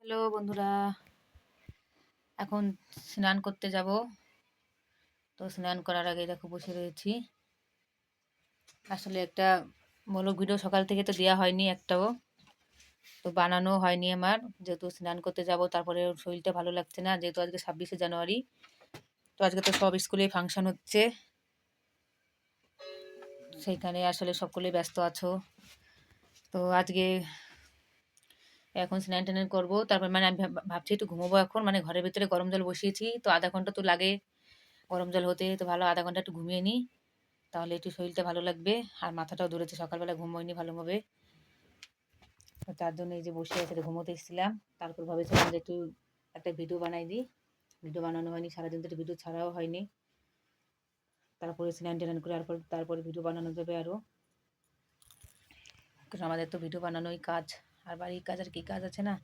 Hello বন্ধুরা, এখন স্নান করতে যাব। তো স্নান করার আগে দেখো বসে রয়েছি। আসলে একটা ব্লগ ভিডিও সকাল থেকে তো দেওয়া হয়নি একটাও, তো বানানো হয়নি আমার, যেহেতু স্নান করতে যাব। তারপরে ওর শরীরটা ভালো লাগছে না, যেহেতু আজকে 26শে জানুয়ারি। তো আজকে তো সব স্কুলে ফাংশন হচ্ছে, সেইখানে আসলে সকলে ব্যস্ত আছো। তো আজকে এখন স্নান টান করবো, তারপর মানে আমি ভাবছি একটু ঘুমোবো এখন। মানে ঘরের ভিতরে গরম জল বসিয়েছি, তো আধা ঘন্টা তো লাগে গরম জল হতে, তো ভালো আধা ঘন্টা একটু ঘুমিয়ে নিই, তাহলে একটু শরীরটা ভালো লাগবে। আর মাথাটাও ধরেছে, সকালবেলা ঘুম হয়নি ভালোভাবে। তো তার জন্য এই যে বসে আছে, ঘুমোতে এসেছিলাম। তারপর ভাবেছিলাম যে একটু একটা ভিডিও বানাই দিই। ভিডিও বানানো হয়নি, সারাদিন তো ভিডিও ছাড়াও হয়নি। তারপরে স্নান টান করে তারপরে ভিডিও বানানো যাবে আরও। কারণ আমাদের তো ভিডিও বানানোই কাজ, আর বাড়ির কাজ আর কি কাজ আছে না।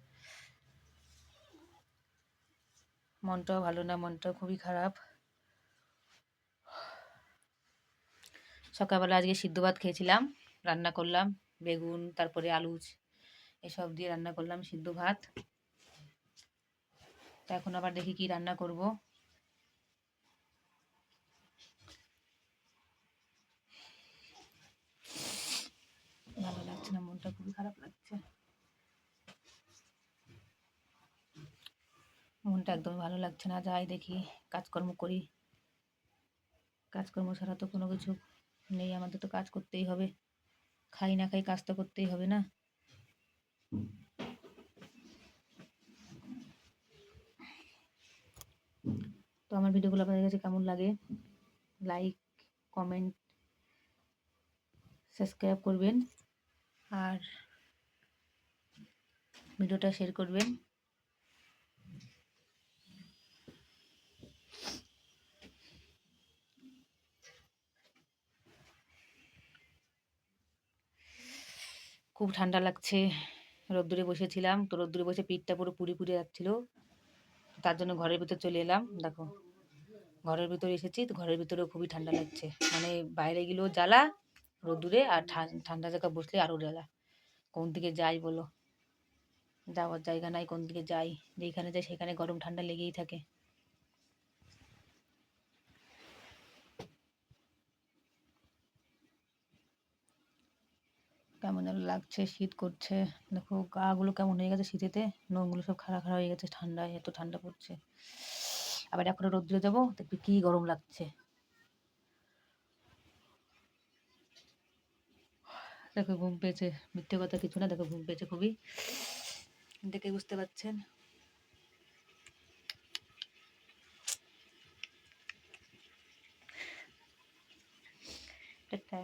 মনটাও ভালো না, মনটাও খুবই খারাপ। সকালবেলা আজকে সিদ্ধ ভাত খেয়েছিলাম, রান্না করলাম বেগুন, তারপরে আলু এসব দিয়ে রান্না করলাম সিদ্ধ ভাত। তো এখন আবার দেখি কি রান্না করব। ভালো লাগছে না, মনটা খুবই খারাপ লাগছে। মনটা একদমই ভালো লাগছে না। যাই দেখি, কাজকর্ম করি। কাজকর্ম ছাড়া তো কোনো কিছু নেই, আমাদের তো কাজ করতেই হবে। খাই না খাই, কাজ তো করতেই হবে না। তো আমার ভিডিওগুলো আপনাদের কাছে কেমন লাগে, লাইক, কমেন্ট, সাবস্ক্রাইব করবেন, আর ভিডিওটা শেয়ার করবেন। খুব ঠান্ডা লাগছে, রোদ্দুরে বসেছিলাম, তো রোদ্দুরে বসে পিঠটা পুরো পুড়ে পুড়ে যাচ্ছিল। তার জন্য ঘরের ভিতর চলে এলাম। দেখো ঘরের ভিতরে এসেছি, তো ঘরের ভিতরেও খুবই ঠান্ডা লাগছে। মানে বাইরে গেলেও জ্বালা রোদ্দুরে, আর ঠান্ডা জায়গা বসলে আরও জ্বালা। কোন দিকে যাই বলো, যাওয়ার জায়গা নাই, কোন দিকে যাই। যেখানে যাই সেখানে গরম ঠান্ডা লেগেই থাকে। কেমন যেন লাগছে, শীত করছে। দেখো গা গুলো কেমন হয়ে গেছে শীতেতে, নোংগুলো সব খাড়া খাড়া হয়ে গেছে ঠান্ডায়, এত ঠান্ডা পড়ছে। আবার এখন রোদ্দুরে যাবো, দেখবি কি গরম লাগছে। দেখো ঘুম পেয়েছে, মিথ্যে কথা কিছু না, দেখো ঘুম পেয়েছে খুবই, দেখে বুঝতে পারছেন। টাটা।